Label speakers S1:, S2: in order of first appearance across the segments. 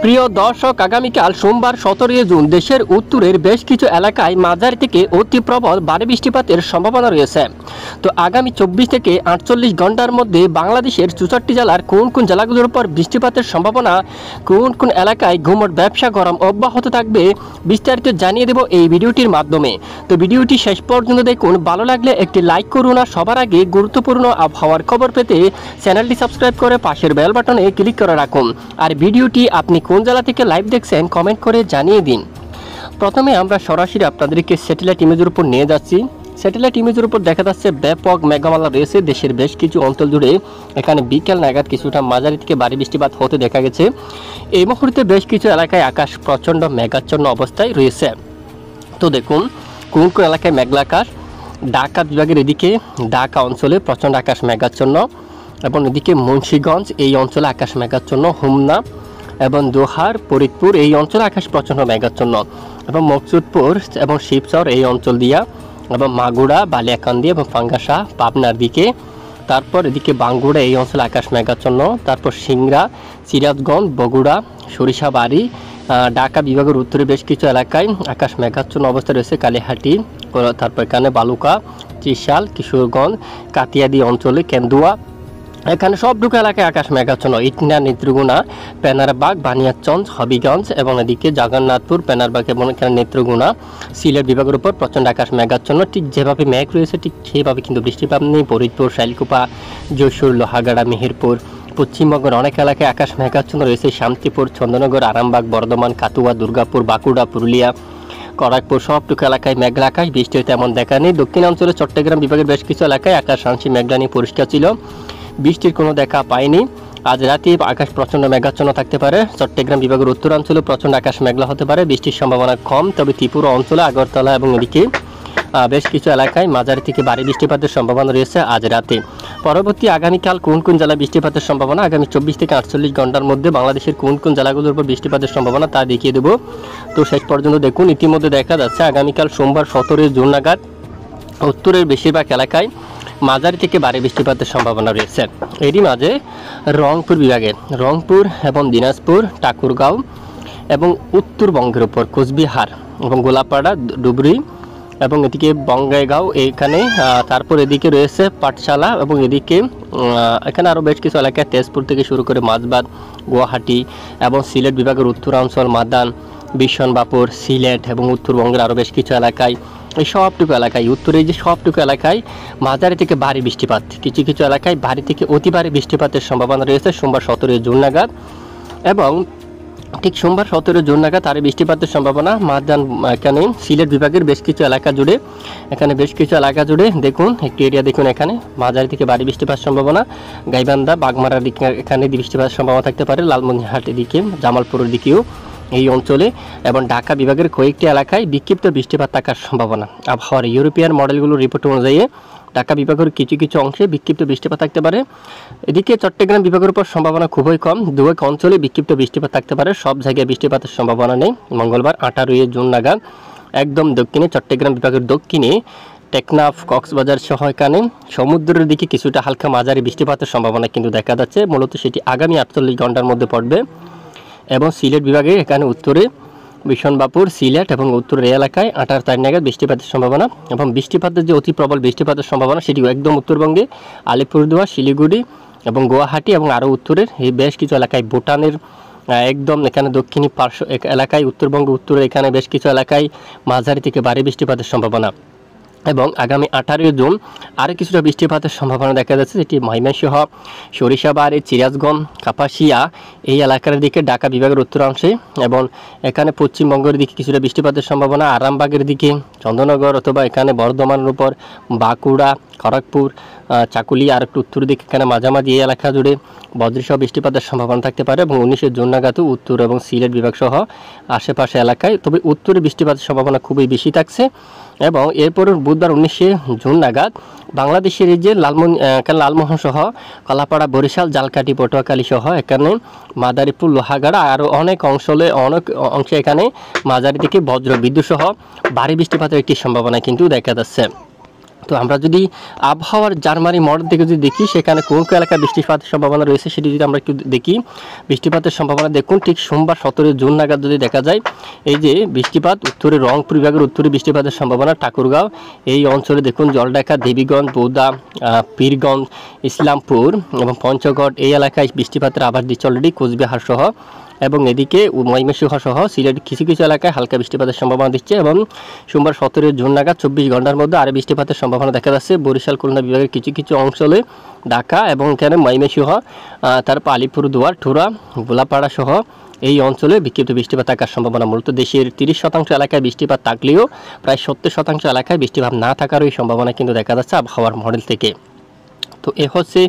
S1: প্রিয় দর্শক, আগামীকাল সোমবার 17 জুন দেশের উত্তরের বেশ কিছু এলাকায় মাঝারি থেকে অতি প্রবল ভারী বৃষ্টিপাতের সম্ভাবনা রয়েছে। তো আগামী 24 থেকে 48 ঘন্টার মধ্যে বাংলাদেশের 64 জেলার কোন কোন জেলাগুলোর উপর বৃষ্টিপাতের সম্ভাবনা, কোন কোন এলাকায় ঘুমট ব্যবসা গরম অব্যাহত থাকবে, বিস্তারিত জানিয়ে দেব এই ভিডিওটির মাধ্যমে। তো ভিডিওটি শেষ পর্যন্ত দেখুন। ভালো লাগলে একটি লাইক করুন, আর সবার আগে গুরুত্বপূর্ণ আবহাওয়ার খবর পেতে চ্যানেলটি সাবস্ক্রাইব করে পাশের বেল বাটনে ক্লিক করে রাখুন। আর ভিডিওটি আপনি কোন জেলা থেকে লাইভ দেখছেন কমেন্ট করে জানিয়ে দিন। প্রথমে আমরা সরাসরি আপনাদেরকে স্যাটেলাইট ইমেজের উপর নিয়ে যাচ্ছি। স্যাটেলাইট ইমেজের উপর দেখা যাচ্ছে ব্যাপক মেঘমালা রয়েছে দেশের বেশ কিছু অঞ্চল জুড়ে। এখানে বিকেল নাগাদ কিছুটা মাঝারি থেকে ভারী বৃষ্টিপাত হতে দেখা গেছে। এই মুহূর্তে বেশ কিছু এলাকায় আকাশ প্রচণ্ড মেঘাচ্ছন্ন অবস্থায় রয়েছে। তো দেখুন কোন কোন এলাকায় মেঘলা আকাশ। ঢাকা বিভাগের এদিকে ঢাকা অঞ্চলে প্রচণ্ড আকাশ মেঘাচ্ছন্ন, এবং এদিকে মুন্সিগঞ্জ এই অঞ্চলে আকাশ মেঘাচ্ছন্ন, হোমনা এবং দোহার, ফরিদপুর এই অঞ্চলে আকাশ প্রচণ্ড মেঘাচ্ছন্ন, এবং মকসুদপুর এবং শিবচর এই অঞ্চল দিয়া, এবং মাগুড়া, বালিয়াকান্দি এবং পাঙ্গাসা পাবনার দিকে। তারপর এদিকে বাঙ্গুড়া এই অঞ্চলে আকাশ মেঘাচ্ছন্ন। তারপর সিংড়া, সিরাজগঞ্জ, বগুড়া, সরিষাবাড়ি, ঢাকা বিভাগের উত্তরে বেশ কিছু এলাকায় আকাশ মেঘাচ্ছন্ন অবস্থায় রয়েছে। কালীহাটি, তারপর এখানে বালুকা, ত্রিশাল, কিশোরগঞ্জ, কাতিয়াদি অঞ্চলে, কেন্দুয়া, এখানে সবটুকু এলাকায় আকাশ মেঘাচ্ছন্ন। ইটনা, নেত্রগুনা, পেনারবাগ, বানিয়াচঞ্জ, হবিগঞ্জ এবং এদিকে জগন্নাথপুর, পেনারবাগ এবং এখানে নেত্রগুনা, সিলেট বিভাগের উপর প্রচণ্ড আকাশ মেঘাচ্ছন্ন। ঠিক যেভাবে মেঘ রয়েছে ঠিক সেইভাবে কিন্তু বৃষ্টিপাত নেই। ফরিদপুর, শাইলকুপা, যশোর, লোহাগাড়া, মেহেরপুর, পশ্চিমবঙ্গের অনেক এলাকায় আকাশ মেঘাচ্ছন্ন রয়েছে। শান্তিপুর, চন্দননগর, আরামবাগ, বর্ধমান, কাতুয়া, দুর্গাপুর, বাঁকুড়া, পুরুলিয়া, খড়গপুর সবটুকু এলাকায় মেঘলা আকাশ, বৃষ্টির তেমন দেখা নেই। দক্ষিণাঞ্চলে চট্টগ্রাম বিভাগের বেশ কিছু এলাকায় আকাশ আংশিক মেঘলা নিয়ে পরিষ্কার ছিল, বৃষ্টির কোনো দেখা পায়নি। আজ রাতে আকাশ প্রচণ্ড মেঘাচ্ছন্ন থাকতে পারে। চট্টগ্রাম বিভাগের উত্তরাঞ্চলে প্রচণ্ড আকাশ মেঘলা হতে পারে, বৃষ্টির সম্ভাবনা কম। তবে ত্রিপুরা অঞ্চলে আগরতলা এবং এদিকে বেশ কিছু এলাকায় মাঝারি থেকে ভারী বৃষ্টিপাতের সম্ভাবনা রয়েছে আজ রাতে। পরবর্তী আগামীকাল কোন কোন জেলায় বৃষ্টিপাতের সম্ভাবনা, আগামী 24 থেকে 48 ঘন্টার মধ্যে বাংলাদেশের কোন কোন জেলাগুলোর উপর বৃষ্টিপাতের সম্ভাবনা তা দেখিয়ে দেবো। তো শেষ পর্যন্ত দেখুন। ইতিমধ্যে দেখা যাচ্ছে আগামীকাল সোমবার 17 জুন নাগাদ উত্তরের বেশিরভাগ এলাকায় মাঝারি থেকে ভারী বৃষ্টিপাতের সম্ভাবনা রয়েছে। এরই মাঝে রংপুর বিভাগে রংপুর এবং দিনাজপুর, ঠাকুরগাঁও এবং উত্তরবঙ্গের উপর কোচবিহার এবং গোলাপাড়া, ডুবরি এবং এদিকে বঙ্গাইগাঁও এইখানে, তারপর এদিকে রয়েছে পাঠশালা এবং এদিকে এখানে আরও বেশ কিছু এলাকায় তেজপুর থেকে শুরু করে মাঝবাদ, গুয়াহাটি এবং সিলেট বিভাগের উত্তরাঞ্চল, মাদান, বিশনবাপুর, সিলেট এবং উত্তরবঙ্গের আরও বেশ কিছু এলাকায়, এই সবটুকু এলাকায় উত্তরে যে সবটুকু এলাকায় মাঝারি থেকে ভারী বৃষ্টিপাত, কিছু কিছু এলাকায় ভারী থেকে অতি ভারী বৃষ্টিপাতের সম্ভাবনা রয়েছে সোমবার 17 জুন নাগাদ। এবং ঠিক সোমবার 17 জুন নাগাদ আর বৃষ্টিপাতের সম্ভাবনা মাদান, এখানে সিলেট বিভাগের বেশ কিছু এলাকা জুড়ে, এখানে বেশ কিছু এলাকা জুড়ে দেখুন একটি এরিয়া দেখুন, এখানে মাঝারি থেকে ভারী বৃষ্টিপাত সম্ভাবনা। গাইবান্ধা, বাগমারার দিকে এখানে বৃষ্টিপাতের সম্ভাবনা থাকতে পারে। লালমনিরহাটের দিকে, জামালপুরের দিকেও এই অঞ্চলে এবং ঢাকা বিভাগের কয়েকটি এলাকায় বিক্ষিপ্ত বৃষ্টিপাত থাকার সম্ভাবনা। আবহাওয়ার ইউরোপিয়ান মডেলগুলোর রিপোর্ট অনুযায়ী ঢাকা বিভাগের কিছু কিছু অংশে বিক্ষিপ্ত বৃষ্টিপাত থাকতে পারে। এদিকে চট্টগ্রাম বিভাগের উপর সম্ভাবনা খুবই কম, দু এক অঞ্চলে বিক্ষিপ্ত বৃষ্টিপাত থাকতে পারে, সব জায়গায় বৃষ্টিপাতের সম্ভাবনা নেই। মঙ্গলবার 18 জুন নাগাদ একদম দক্ষিণে চট্টগ্রাম বিভাগের দক্ষিণে টেকনাফ, কক্সবাজার সহ এখানে সমুদ্রের দিকে কিছুটা হালকা মাঝারি বৃষ্টিপাতের সম্ভাবনা কিন্তু দেখা যাচ্ছে। মূলত সেটি আগামী 48 ঘন্টার মধ্যে পড়বে। এবং সিলেট বিভাগে এখানে উত্তরে বিশনবাপুর, সিলেট এবং উত্তরের এলাকায় 18 তারিখ নাগাদ বৃষ্টিপাতের সম্ভাবনা। এবং বৃষ্টিপাতের যে অতি প্রবল বৃষ্টিপাতের সম্ভাবনা সেটিও একদম উত্তরবঙ্গে আলিপুরদুয়ার, শিলিগুড়ি এবং গুয়াহাটি এবং আরও উত্তরের এই বেশ কিছু এলাকায়, ভুটানের একদম এখানে দক্ষিণী পার্শ্ব এলাকায়, উত্তরবঙ্গ উত্তরে এখানে বেশ কিছু এলাকায় মাঝারি থেকে ভারী বৃষ্টিপাতের সম্ভাবনা। এবং আগামী 18 জুন আরও কিছুটা বৃষ্টিপাতের সম্ভাবনা দেখা যাচ্ছে, যেটি ময়মনসিংহ, সরিষাবাড়ি, সিরাজগঞ্জ, কাপাসিয়া এই এলাকার দিকে, ঢাকা বিভাগের উত্তরাংশে এবং এখানে পশ্চিমবঙ্গের দিকে কিছুটা বৃষ্টিপাতের সম্ভাবনা। আরামবাগের দিকে, চন্দননগর অথবা এখানে বর্ধমানের উপর, বাঁকুড়া, খড়গপুর, চাকুলিয়া আর একটু উত্তর দিকে এখানে মাঝামাঝি এই এলাকা জুড়ে বজ্রসহ বৃষ্টিপাতের সম্ভাবনা থাকতে পারে। এবং 19 জুন নাগাদ উত্তর এবং সিলেট বিভাগ সহ আশেপাশে এলাকায়, তবে উত্তরে বৃষ্টিপাতের সম্ভাবনা খুবই বেশি থাকছে। এবং এরপর বুধবার 19 জুন নাগাদ বাংলাদেশের এই যে লালমোহন সহ কলাপাড়া, বরিশাল, জালকাঠি, পটুয়াখালী সহ এখানে মাদারীপুর, লোহাগাড়া আরও অনেক অংশে এখানে মাঝারি থেকে বজ্র বিদ্যুৎ সহ ভারী বৃষ্টিপাতের একটি সম্ভাবনা কিন্তু দেখা যাচ্ছে। তো আমরা যদি আবহাওয়ার জার্মানি মডেল থেকে যদি দেখি সেখানে কোন কোন এলাকায় বৃষ্টিপাতের সম্ভাবনা রয়েছে সেটি যদি আমরা একটু দেখি, বৃষ্টিপাতের সম্ভাবনা দেখুন ঠিক সোমবার 17 জুন নাগাদ যদি দেখা যায়, এই যে বৃষ্টিপাত উত্তরে রংপুর বিভাগের উত্তরে বৃষ্টিপাতের সম্ভাবনা, ঠাকুরগাঁও এই অঞ্চলে দেখুন, জলঢাকা, দেবীগঞ্জ, বৌদ্ধা, পীরগঞ্জ, ইসলামপুর এবং পঞ্চগড় এই এলাকায় বৃষ্টিপাতের আভাস দিচ্ছে অলরেডি, কোচবিহার সহ, এবং এদিকে ময়মনসিংহ সহ সিলেট কিছু কিছু এলাকায় হালকা বৃষ্টিপাতের সম্ভাবনা দিচ্ছে। এবং সোমবার 17 জুন নাগাদ 24 ঘন্টার মধ্যে আরও বৃষ্টিপাতের সম্ভাবনা দেখা যাচ্ছে বরিশাল, খুলনা বিভাগের কিছু কিছু অঞ্চলে, ঢাকা এবং এখানে ময়মনসিংহ, তারপর আলিপুরদুয়ার, ঠোরা, গোলাপাড়া সহ এই অঞ্চলে বিক্ষিপ্ত বৃষ্টিপাত থাকার সম্ভাবনা। মূলত দেশের 30% এলাকায় বৃষ্টিপাত থাকলেও প্রায় 70% এলাকায় বৃষ্টিপাত না থাকারই সম্ভাবনা কিন্তু দেখা যাচ্ছে আবহাওয়ার মডেল থেকে। তো এ হচ্ছে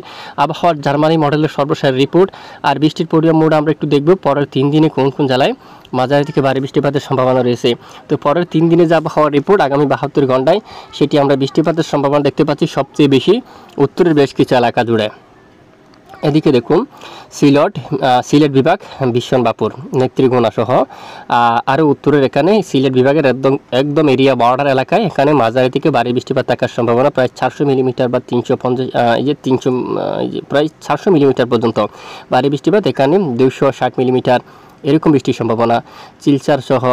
S1: আবহাওয়ার জার্মানি মডেলের সর্বশেষ রিপোর্ট। আর বৃষ্টির পরিমাণ মোড আমরা একটু দেখব পরের 3 দিনে কোন কোন জেলায় মাঝারি থেকে ভারী বৃষ্টিপাতের সম্ভাবনা রয়েছে। তো পরের 3 দিনে যে আবহাওয়ার রিপোর্ট আগামী 72 ঘন্টায়, সেটি আমরা বৃষ্টিপাতের সম্ভাবনা দেখতে পাচ্ছি সবচেয়ে বেশি উত্তরের বেশ কিছু এলাকা জুড়ে। এদিকে দেখুন সিলেট বিভাগ, বিশ্বনবাপুর, নেত্রীগুনা সহ আরও উত্তরের এখানে সিলেট বিভাগের একদম এরিয়া বর্ডার এলাকায় এখানে মাঝারি থেকে ভারী বৃষ্টিপাত থাকার সম্ভাবনা প্রায় 400 মিলিমিটার বা 350 প্রায় 400 মিলিমিটার পর্যন্ত ভারী বৃষ্টিপাত, এখানে 260 মিলিমিটার এরকম বৃষ্টির সম্ভাবনা। শিলচর সহ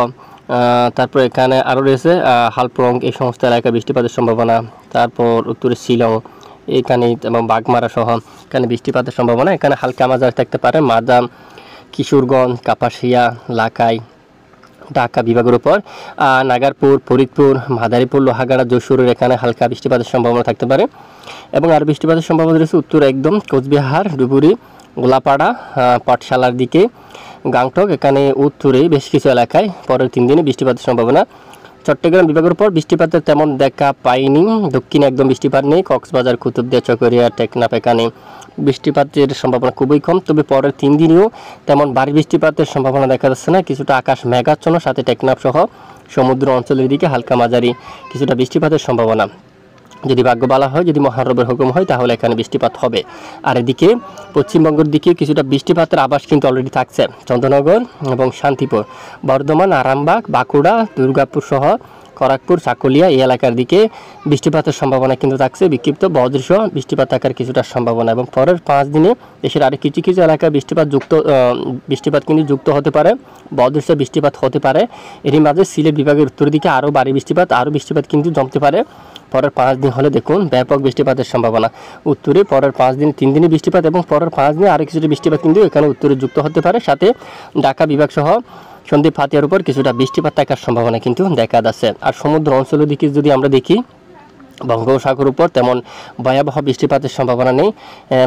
S1: তারপর এখানে আরও রয়েছে হালপ্রং এই সমস্ত এলাকায় বৃষ্টিপাতের সম্ভাবনা। তারপর উত্তরে শিলং এখানে এবং বাগমারা সহ এখানে বৃষ্টিপাতের সম্ভাবনা, এখানে হালকা মাঝারি থাকতে পারে। মাদাম, কিশোরগঞ্জ, কাপাসিয়া, লাখাই, ঢাকা বিভাগের উপর নাগারপুর, ফরিদপুর, মাদারীপুর, লোহাগাড়া, যশোরের এখানে হালকা বৃষ্টিপাতের সম্ভাবনা থাকতে পারে। এবং আর বৃষ্টিপাতের সম্ভাবনা রয়েছে উত্তর একদম কোচবিহার, ডুবুরি, গোলাপাড়া, পাঠশালার দিকে, গাংটক এখানে উত্তরে বেশ কিছু এলাকায় পরের 3 দিনে বৃষ্টিপাতের সম্ভাবনা। চট্টগ্রাম বিভাগের উপর বৃষ্টিপাতের তেমন দেখা পাইনি, দক্ষিণে একদম বৃষ্টিপাত নেই। কক্সবাজার, কুতুবদিয়া, চকরিয়া, টেকনাফ এখানে বৃষ্টিপাতের সম্ভাবনা খুবই কম। তবে পরের 3 দিনেও তেমন ভারী বৃষ্টিপাতের সম্ভাবনা দেখা যাচ্ছে না, কিছুটা আকাশ মেঘাচ্ছন্ন, সাথে টেকনাফ সহ সমুদ্র অঞ্চলের দিকে হালকা মাঝারি কিছুটা বৃষ্টিপাতের সম্ভাবনা। যদি ভাগ্য ভালো হয়, যদি মহারবের হুকুম হয়, তাহলে এখানে বৃষ্টিপাত হবে। আর এদিকে পশ্চিমবঙ্গের দিকে কিছুটা বৃষ্টিপাতের আভাস কিন্তু অলরেডি থাকছে, চন্দ্রনগর এবং শান্তিপুর, বর্ধমান, আরামবাগ, বাঁকুড়া, দুর্গাপুর সহ খড়গপুর, চাকুলিয়া এই এলাকার দিকে বৃষ্টিপাতের সম্ভাবনা কিন্তু থাকছে, বিক্ষিপ্ত বজ্রসহ বৃষ্টিপাত থাকার কিছুটা সম্ভাবনা। এবং পরের 5 দিনে দেশের আরও কিছু কিছু এলাকায় বৃষ্টিপাত কিন্তু যুক্ত হতে পারে, বজ্রসহ বৃষ্টিপাত হতে পারে। এরই মাঝে সিলেট বিভাগের উত্তর দিকে আরও ভারী বৃষ্টিপাত কিন্তু জমতে পারে। পরের 5 দিন হলে দেখুন ব্যাপক বৃষ্টিপাতের সম্ভাবনা উত্তরে। পরের 3 দিনে বৃষ্টিপাত এবং পরের 5 দিনে আরও কিছুটা বৃষ্টিপাত কিন্তু এখানে উত্তরে যুক্ত হতে পারে, সাথে ঢাকা বিভাগ সহ সন্দ্বীপ হাতিয়ার উপর কিছুটা বৃষ্টিপাত থাকার সম্ভাবনা কিন্তু দেখা যাচ্ছে। আর সমুদ্র অঞ্চলের দিকে যদি আমরা দেখি, বঙ্গোপসাগর উপর তেমন ভয়াবহ বৃষ্টিপাতের সম্ভাবনা নেই।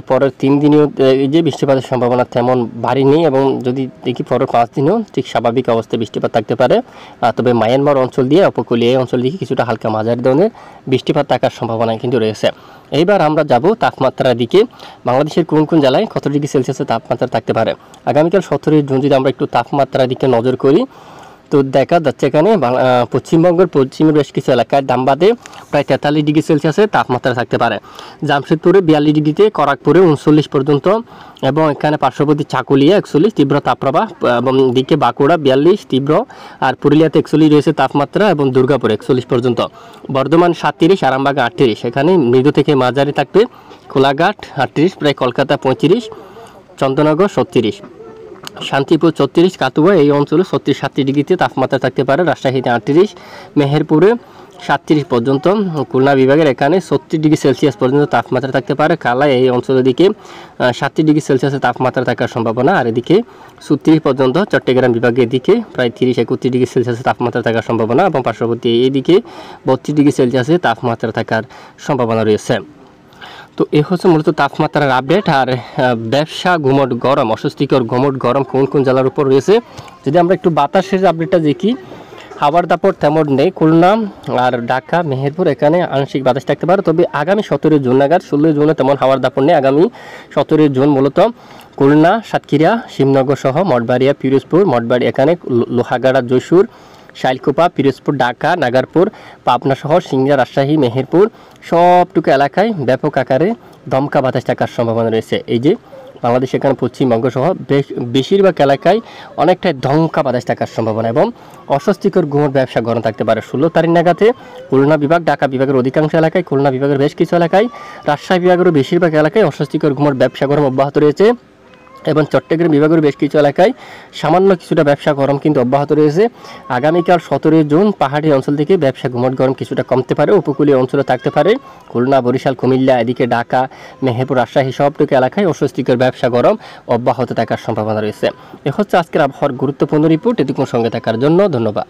S1: পরের 3 দিনেও এই যে বৃষ্টিপাতের সম্ভাবনা তেমন ভারী নেই, এবং যদি দেখি পরের 5 দিনেও ঠিক স্বাভাবিক অবস্থায় বৃষ্টিপাত থাকতে পারে। তবে মায়ানমার অঞ্চল দিয়ে উপকূলীয় এই অঞ্চল দিকে কিছুটা হালকা মাঝারি ধরনের বৃষ্টিপাত থাকার সম্ভাবনা কিন্তু রয়েছে। এইবার আমরা যাব তাপমাত্রার দিকে। বাংলাদেশের কোন কোন জেলায় কত ডিগ্রি সেলসিয়াসের তাপমাত্রা থাকতে পারে আগামীকাল 17 জুন যদি আমরা একটু তাপমাত্রার দিকে নজর করি, তো দেখা যাচ্ছে এখানে পশ্চিমবঙ্গের পশ্চিমের বেশ কিছু এলাকায় দামবাদে প্রায় 43 ডিগ্রি সেলসিয়াসের তাপমাত্রা থাকতে পারে, জামশেদপুরে 42 ডিগ্রিতে, খড়গপুরে 39 পর্যন্ত, এবং এখানে পার্শ্ববর্তী চাকুলিয়া 41 তীব্র তাপপ্রবাহ, এবং দিকে বাঁকুড়া 42 তীব্র, আর পুরুলিয়াতে 41 রয়েছে তাপমাত্রা, এবং দুর্গাপুরে 41 পর্যন্ত, বর্ধমান 37, আরামবাগ 38, এখানে মৃদু থেকে মাঝারি থাকবে, কোলাঘাট 38, প্রায় কলকাতা 35, চন্দ্রনগর 36, শান্তিপুর 34, কাতুয়া এই অঞ্চলে 36-37 ডিগ্রিতে তাপমাত্রা থাকতে পারে, রাজশাহীতে 38, মেহেরপুরে 37 পর্যন্ত, খুলনা বিভাগের এখানে 36 ডিগ্রি সেলসিয়াস পর্যন্ত তাপমাত্রা থাকতে পারে, কালাই এই অঞ্চলের দিকে 37 ডিগ্রি সেলসিয়াসের তাপমাত্রা থাকার সম্ভাবনা। আর এদিকে 36 পর্যন্ত চট্টগ্রাম বিভাগের দিকে প্রায় 30-31 ডিগ্রি সেলসিয়াসের তাপমাত্রা থাকার সম্ভাবনা, এবং পার্শ্ববর্তী এইদিকে 32 ডিগ্রি সেলসিয়াসের তাপমাত্রা থাকার সম্ভাবনা রয়েছে। তো এ হচ্ছে মূলত তাপমাত্রার আপডেট। আর ব্যবসা ঘুমট গরম, অস্বস্তিকর ঘুমট গরম কোন কোন জেলার উপর রয়েছে, যদি আমরা একটু বাতাসের আপডেটটা দেখি, হাওয়ার দাপট তেমন নেই। খুলনা আর ঢাকা, মেহেরপুর এখানে আংশিক বাতাস থাকতে পারে, তবে আগামী 17 জুন নাগাদ, 16 জুনে তেমন হাওয়ার দাপট নেই। আগামী 17 জুন মূলত খুলনা, সাতক্ষীরা, শিবনগর সহ মঠবাড়িয়া, পিরোজপুর, মঠবাড়ি এখানে, লোহাগাড়া, যশোর, শাইলকুপা, পিরোজপুর, ঢাকা, নাগারপুর, পাবনা সহ সিংড়া, রাজশাহী, মেহেরপুর সবটুকু এলাকায় ব্যাপক আকারে দমকা বাতাস থাকার সম্ভাবনা রয়েছে। এই যে বাংলাদেশ এখানে পশ্চিমবঙ্গ সহ বেশিরভাগ এলাকায় অনেকটাই ধমকা বাতাস থাকার সম্ভাবনা এবং অস্বস্তিকর ঘুমট ব্যবসা গরম থাকতে পারে। 16 তারিখ নাগাদে খুলনা বিভাগ, ঢাকা বিভাগের অধিকাংশ এলাকায়, খুলনা বিভাগের বেশ কিছু এলাকায়, রাজশাহী বিভাগেরও বেশিরভাগ এলাকায় অস্বস্তিকর ঘুমট ব্যবসা গরম অব্যাহত রয়েছে এবং চট্টগ্রাম বিভাগের বেশ কিছু এলাকায় সামান্য কিছুটা ব্যবসা গরম কিন্তু অব্যাহত রয়েছে। আগামীকাল 17 জুন পাহাড়ি অঞ্চল থেকে ব্যবসা ঘুমট গরম কিছুটা কমতে পারে, উপকূলীয় অঞ্চলে থাকতে পারে। খুলনা, বরিশাল, কুমিল্লা, এদিকে ঢাকা, মেহেরপুর, রাজশাহী সবটুকু এলাকায় অস্বস্তিকর ব্যবসা গরম অব্যাহত থাকার সম্ভাবনা রয়েছে। এ হচ্ছে আজকের আবহাওয়ার গুরুত্বপূর্ণ রিপোর্ট। এতক্ষণ সঙ্গে থাকার জন্য ধন্যবাদ।